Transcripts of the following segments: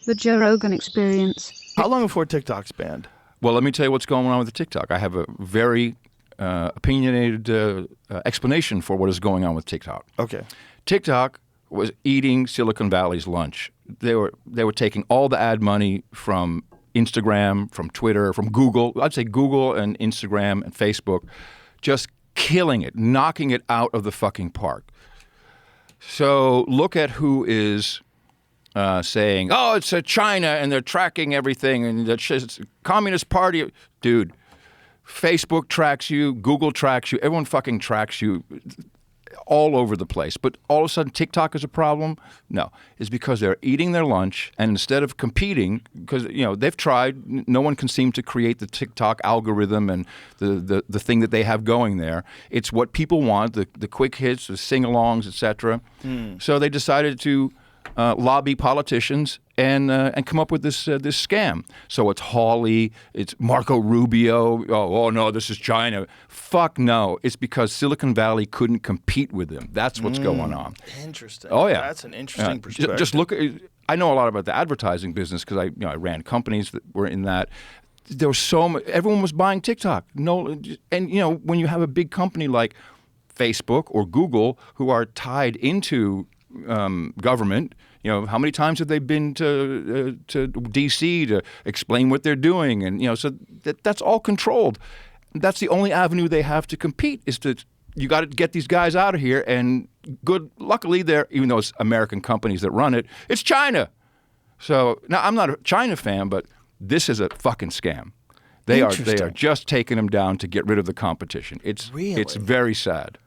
The Joe Rogan Experience. How long before TikTok's banned? Well, let me tell you what's going on with the TikTok. I have a very opinionated explanation for what is going on with TikTok. Okay. TikTok was eating Silicon Valley's lunch. They were taking all the ad money from Instagram, from Twitter, from Google. I'd say Google and Instagram and Facebook, just killing it, knocking it out of the fucking park. So look at who is saying, "Oh, it's China and they're tracking everything and it's Communist Party." Dude, Facebook tracks you, Google tracks you, everyone fucking tracks you all over the place. But all of a sudden TikTok is a problem? No. It's because they're eating their lunch, and instead of competing, because they've tried, no one can seem to create the TikTok algorithm and the thing that they have going there. It's what people want, the quick hits, the sing-alongs, etc. So they decided to lobby politicians and come up with this scam. So it's Hawley, it's Marco Rubio. Oh no, this is China. Fuck no. It's because Silicon Valley couldn't compete with them. That's what's going on. Interesting. Oh yeah, that's an interesting perspective. Just look. I know a lot about the advertising business because I ran companies that were in that. There was so much. Everyone was buying TikTok. No, and when you have a big company like Facebook or Google who are tied into government. How many times have they been to D.C. to explain what they're doing? And, so that's all controlled. That's the only avenue they have to compete is you got to get these guys out of here. And luckily, even though it's American companies that run it, it's China. So now I'm not a China fan, but this is a fucking scam. They are just taking them down to get rid of the competition. It's very sad.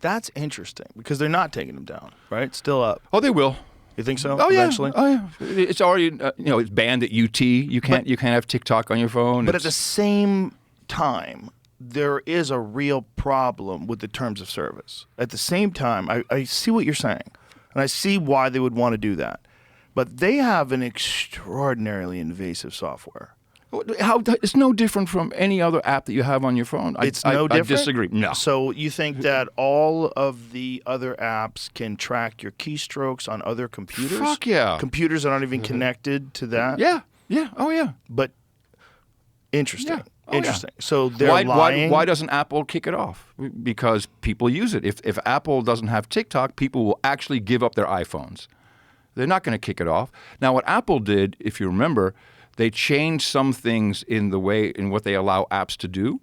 That's interesting because they're not taking them down, right? Still up. Oh, they will. You think so? Oh yeah. Eventually? Oh yeah. It's already it's banned at UT. You can't have TikTok on your phone. But at the same time, there is a real problem with the terms of service. At the same time, I see what you're saying, and I see why they would want to do that. But they have an extraordinarily invasive software. It's no different from any other app that you have on your phone. It's no different? I disagree. No. So you think that all of the other apps can track your keystrokes on other computers? Fuck yeah. Computers that aren't even connected to that? Yeah. Yeah. Oh yeah. But interesting. Yeah. Oh, interesting. Yeah. So they're lying. Why doesn't Apple kick it off? Because people use it. If Apple doesn't have TikTok, people will actually give up their iPhones. They're not going to kick it off. Now, what Apple did, if you remember, they changed some things in what they allow apps to do,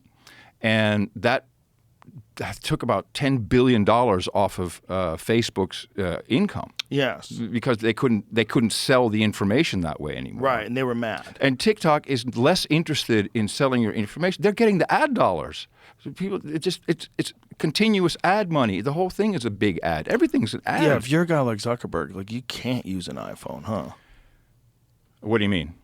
and that took about $10 billion off of Facebook's income. Yes, because they couldn't sell the information that way anymore. Right, and they were mad. And TikTok is less interested in selling your information. They're getting the ad dollars. So people, it's continuous ad money. The whole thing is a big ad. Everything's an ad. Yeah, if you're a guy like Zuckerberg, you can't use an iPhone, huh? What do you mean?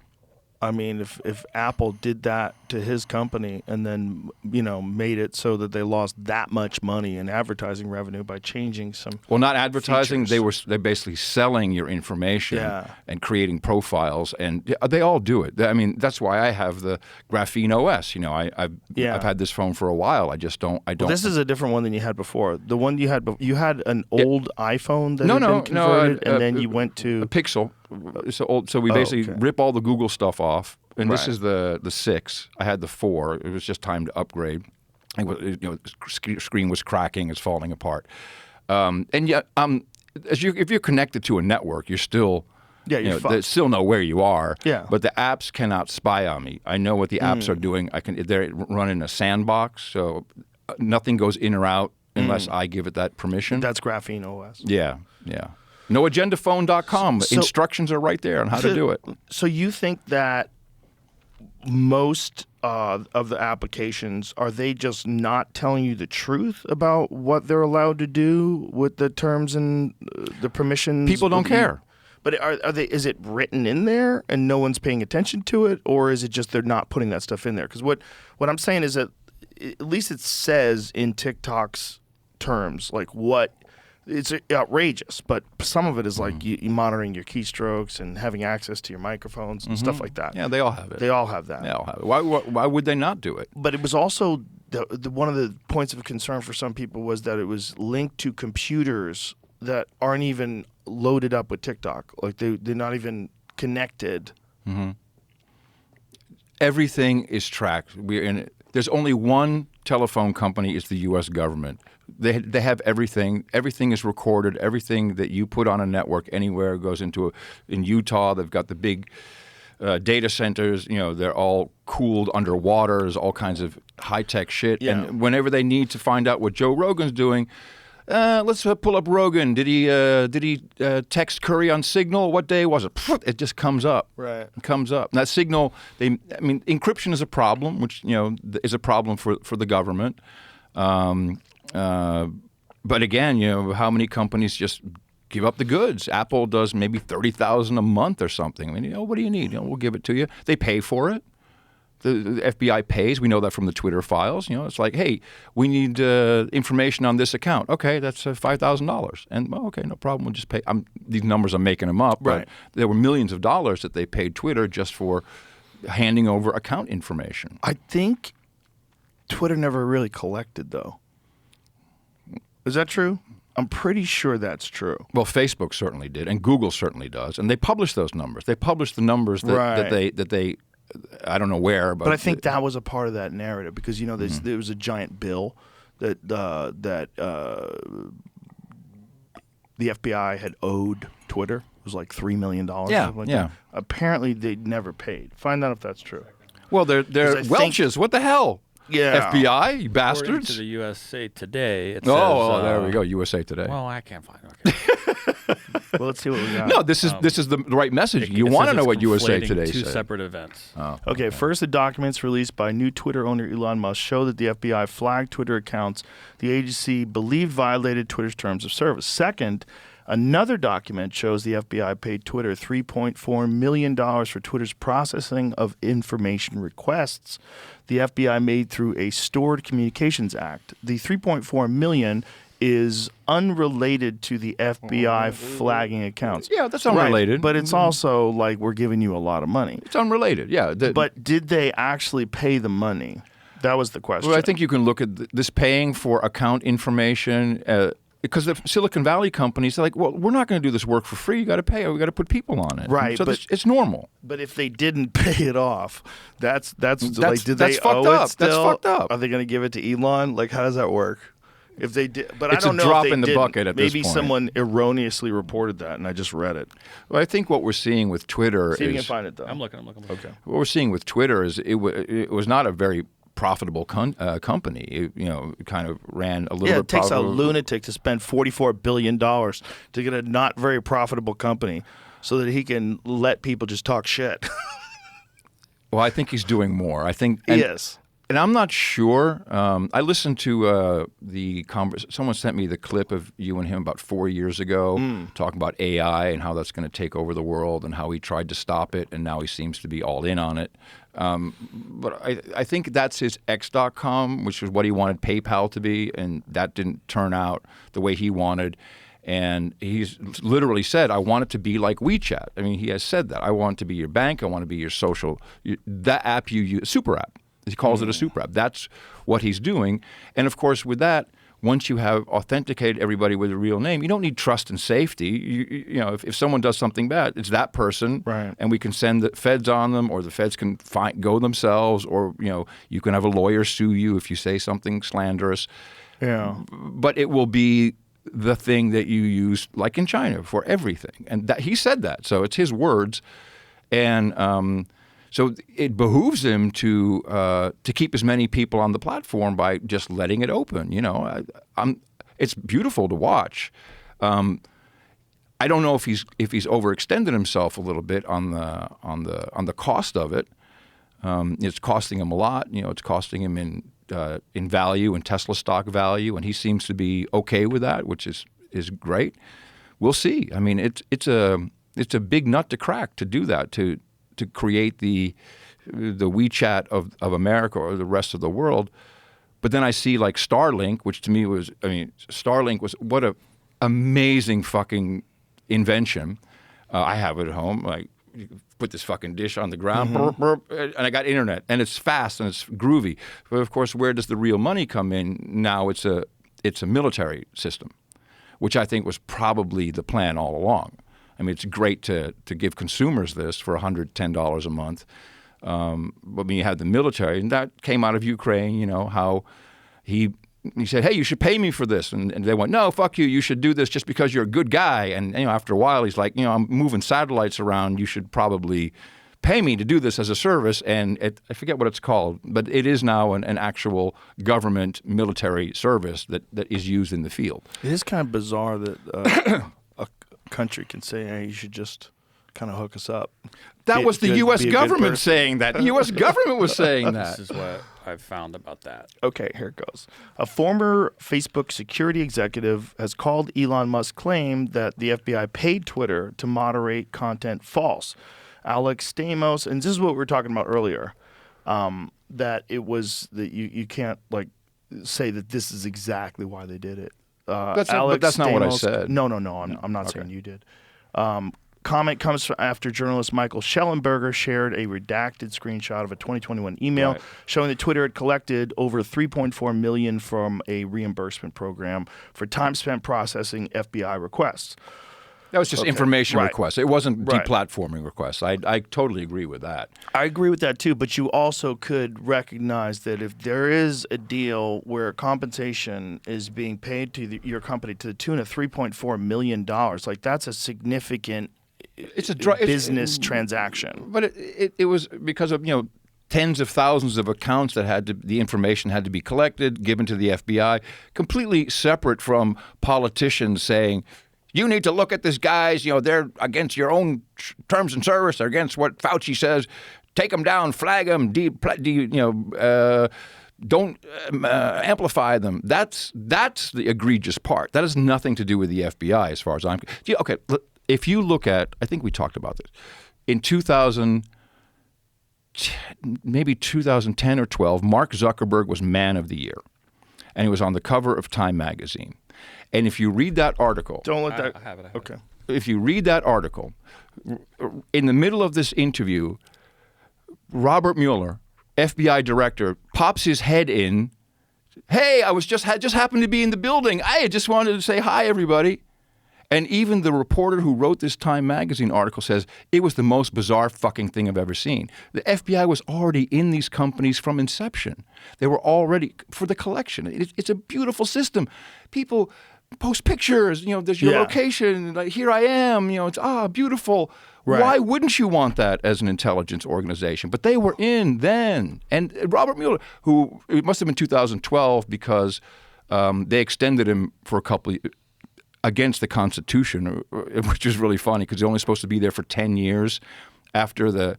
I mean, if Apple did that to his company and then, made it so that they lost that much money in advertising revenue by changing some not advertising. features. They're basically selling your information and creating profiles, and they all do it. I mean, that's why I have the Graphene OS. I've had this phone for a while. I don't. Well, this is a different one than you had before. The one you had an old iPhone that had been converted, and then you went to a Pixel. So we basically rip all the Google stuff off, and this is the 6. I had the 4. It was just time to upgrade. The screen was cracking, it's falling apart, and yet if you're connected to a network, you're still they still know where you are. Yeah. But the apps cannot spy on me. I know what the apps are doing. They're running a sandbox, so nothing goes in or out unless I give it that permission. That's Graphene OS. Yeah. Yeah. NoAgendaPhone.com. Instructions are right there on how to do it. So you think that most of the applications, are they just not telling you the truth about what they're allowed to do with the terms and the permissions? People don't care. But are they? Is it written in there and no one's paying attention to it, or is it just they're not putting that stuff in there? Because what I'm saying is that at least it says in TikTok's terms what. It's outrageous, but some of it is like you monitoring your keystrokes and having access to your microphones and stuff like that. Yeah, they all have it. They all have that. They all have it. Why would they not do it? But it was also one of the points of concern for some people was that it was linked to computers that aren't even loaded up with TikTok. Like they're not even connected. Everything is tracked. There's only one telephone company. It's the U.S. government. They have everything. Everything is recorded. Everything that you put on a network anywhere goes into in Utah. They've got the big data centers. You know, they're all cooled underwater. There's all kinds of high-tech shit. Yeah. And whenever they need to find out what Joe Rogan's doing, let's pull up Rogan. Did he text Curry on Signal? What day was it? It just comes up. Right. It comes up. And that Signal, encryption is a problem, which is a problem for the government. But again, how many companies just give up the goods? Apple does maybe $30,000 a month or something. I mean, what do you need? We'll give it to you. They pay for it. The FBI pays. We know that from the Twitter files. It's like, hey, we need information on this account. Okay, that's $5,000. And okay, no problem. We'll just pay. These numbers I'm making them up, right. But there were millions of dollars that they paid Twitter just for handing over account information. I think Twitter never really collected, though. Is that true? I'm pretty sure that's true. Well, Facebook certainly did, and Google certainly does, and they publish those numbers. They publish the numbers that they I don't know where, but I think that was a part of that narrative because there was a giant bill that the FBI had owed Twitter. It was like $3 million. Yeah, like yeah. That. Apparently, they never paid. Find out if that's true. Well, they're Welches. What the hell? Yeah. FBI, you According bastards. to the USA Today, it says... Oh, there we go. USA Today. Well, I can't find it. Okay. Well, let's see what we got. No, this is the right message. You It want to says know it's what USA conflating Today two said. separate events. Oh. Okay, first, the documents released by new Twitter owner Elon Musk show that the FBI flagged Twitter accounts the agency believed violated Twitter's terms of service. Second, another document shows the FBI paid Twitter $3.4 million for Twitter's processing of information requests the FBI made through a Stored Communications Act. The $3.4 million is unrelated to the FBI flagging accounts. Yeah, that's unrelated. Right, but it's also like we're giving you a lot of money. It's unrelated, yeah. But did they actually pay the money? That was the question. Well, I think you can look at this paying for account information because the Silicon Valley companies are like, well, we're not going to do this work for free. You got to pay. We got to put people on it. Right, So but- it's normal. But if they didn't pay it off, that's like, did that's they fucked owe up. it still? That's fucked up. Are they going to give it to Elon? Like, how does that work? If they did, but It's I don't a know drop if they in the didn't. bucket at this Maybe point. someone erroneously reported that, and I just read it. Well, I think what we're seeing with Twitter See if you can is find it though. I'm looking. Okay. what we're seeing with Twitter is it was not a very profitable company. It kind of ran a little Yeah, bit it takes a profitable. lunatic to spend $44 billion to get a not very profitable company so that he can let people just talk shit. Well, I think he's doing more. I think Yes. And I'm not sure. I listened to someone sent me the clip of you and him about 4 years ago talking about AI and how that's going to take over the world and how he tried to stop it and now he seems to be all in on it. But I think that's his X.com, which is what he wanted PayPal to be, and that didn't turn out the way he wanted. And he's literally said, I want it to be like WeChat. I mean, he has said that. I want it to be your bank. I want to be your social, that app you use, super app. He calls it a super app. That's what he's doing. And of course, with that, once you have authenticated everybody with a real name, you don't need trust and safety. You know, if someone does something bad, it's that person, right. And we can send the feds on them, or the feds can go themselves, or you can have a lawyer sue you if you say something slanderous. Yeah. But it will be the thing that you use, like in China, for everything. And he said that, so it's his words, and. So it behooves him to keep as many people on the platform by just letting it open. It's beautiful to watch. I don't know if he's overextended himself a little bit on the cost of it. It's costing him a lot. It's costing him in value and Tesla stock value, and he seems to be okay with that, which is great. We'll see. I mean, it's a big nut to crack to do that, to create the WeChat of America or the rest of the world. But then I see like Starlink, which to me Starlink was what a amazing fucking invention. I have it at home. Like, you put this fucking dish on the ground, burp, burp, and I got internet, and it's fast and it's groovy. But of course, where does the real money come in? Now it's a military system, which I think was probably the plan all along. I mean, it's great to give consumers this for $110 a month. But when you have the military, and that came out of Ukraine, you know, how he said, hey, you should pay me for this. And they went, no, fuck you. You should do this just because you're a good guy. And, you know, after a while, he's like, you know, I'm moving satellites around. You should probably pay me to do this as a service. And I forget what it's called, but it is now an actual government military service that is used in the field. It is kind of bizarre that a country can say, hey, you should just kind of hook us up. That was the U.S. government saying that. The U.S. government was saying that. This is what I've found about that. Okay, here it goes. A former Facebook security executive has called Elon Musk's claim that the FBI paid Twitter to moderate content false. Alex Stamos, and this is what we were talking about earlier, that it was that you can't like say that this is exactly why they did it. But that's not what I said. No. I'm not saying you did. Comment comes after journalist Michael Schellenberger shared a redacted screenshot of a 2021 email showing that Twitter had collected over $3.4 million from a reimbursement program for time spent processing FBI requests. That was just information requests. It wasn't deplatforming requests. I totally agree with that. I agree with that too, but you also could recognize that if there is a deal where compensation is being paid to your company to the tune of $3.4 million, like that's a significant business transaction. But it was because of, you know, tens of thousands of accounts that the information had to be collected, given to the FBI, completely separate from politicians saying, you need to look at this, guys. You know, they're against your own terms and service. They're against what Fauci says. Take them down, flag them, don't amplify them. That's the egregious part. That has nothing to do with the FBI as far as I'm concerned. Okay, if you look at, I think we talked about this, in 2010 or 12, Mark Zuckerberg was Man of the Year. And he was on the cover of Time magazine. And if you read that article... Don't let that... I have it. Okay. If you read that article, in the middle of this interview, Robert Mueller, FBI director, pops his head in. Hey, I was just happened to be in the building. I just wanted to say hi, everybody. And even the reporter who wrote this Time magazine article says it was the most bizarre fucking thing I've ever seen. The FBI was already in these companies from inception. They were already for the collection. It's a beautiful system. People post pictures. You know, there's your location. Like, here I am. You know, it's beautiful. Right. Why wouldn't you want that as an intelligence organization? But they were in then. And Robert Mueller, who it must have been 2012 because they extended him for a couple of against the Constitution, which is really funny because he's only supposed to be there for 10 years after the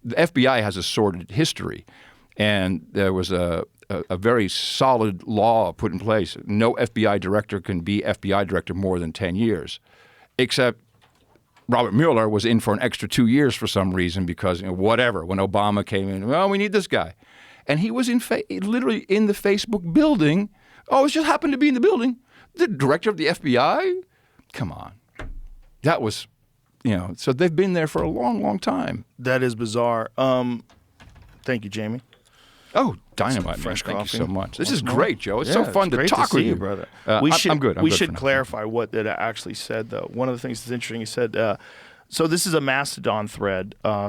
FBI has a sordid history. And there was a very solid law put in place. No FBI director can be FBI director more than 10 years, except Robert Mueller was in for an extra 2 years for some reason because, whatever, when Obama came in, well, we need this guy. And he was literally in the Facebook building. Oh, it just happened to be in the building. The director of the FBI? Come on. That was, so they've been there for a long, long time. That is bizarre. Thank you, Jamie. Oh, dynamite, man. Fresh Thank coffee. you so much. This is great, Joe. It's so Yeah, fun it's to great talk see with you, brother. I'm good. I'm we good should for now. clarify what it actually said, though. One of the things that's interesting, he said, so this is a Mastodon thread. This guy,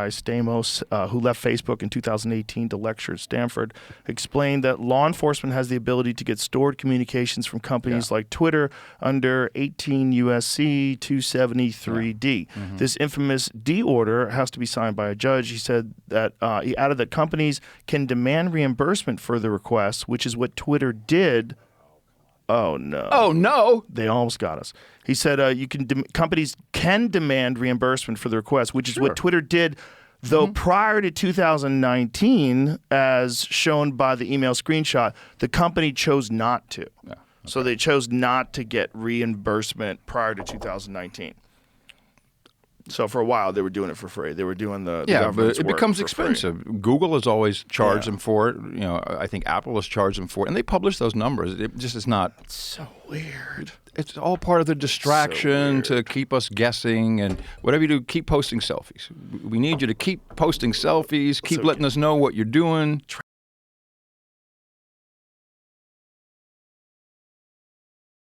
Stamos, who left Facebook in 2018 to lecture at Stanford, explained that law enforcement has the ability to get stored communications from companies like Twitter under 18 U.S.C. 273D. Mm-hmm. This infamous D order has to be signed by a judge. He said that he added that companies can demand reimbursement for the requests, which is what Twitter did. Oh no! Oh no! They almost got us. He said companies can demand reimbursement for the request, which is what Twitter did, though prior to 2019, as shown by the email screenshot, the company chose not to. Yeah, okay. So they chose not to get reimbursement prior to 2019. So for a while, they were doing it for free. They were doing the government's but it work becomes for expensive. Free. Google has always charged them for it. I think Apple has charged them for it, and they publish those numbers. It just is not. It's so weird. It's all part of the distraction to keep us guessing, and whatever you do, keep posting selfies. We need you to keep posting selfies. Keep letting us know what you're doing.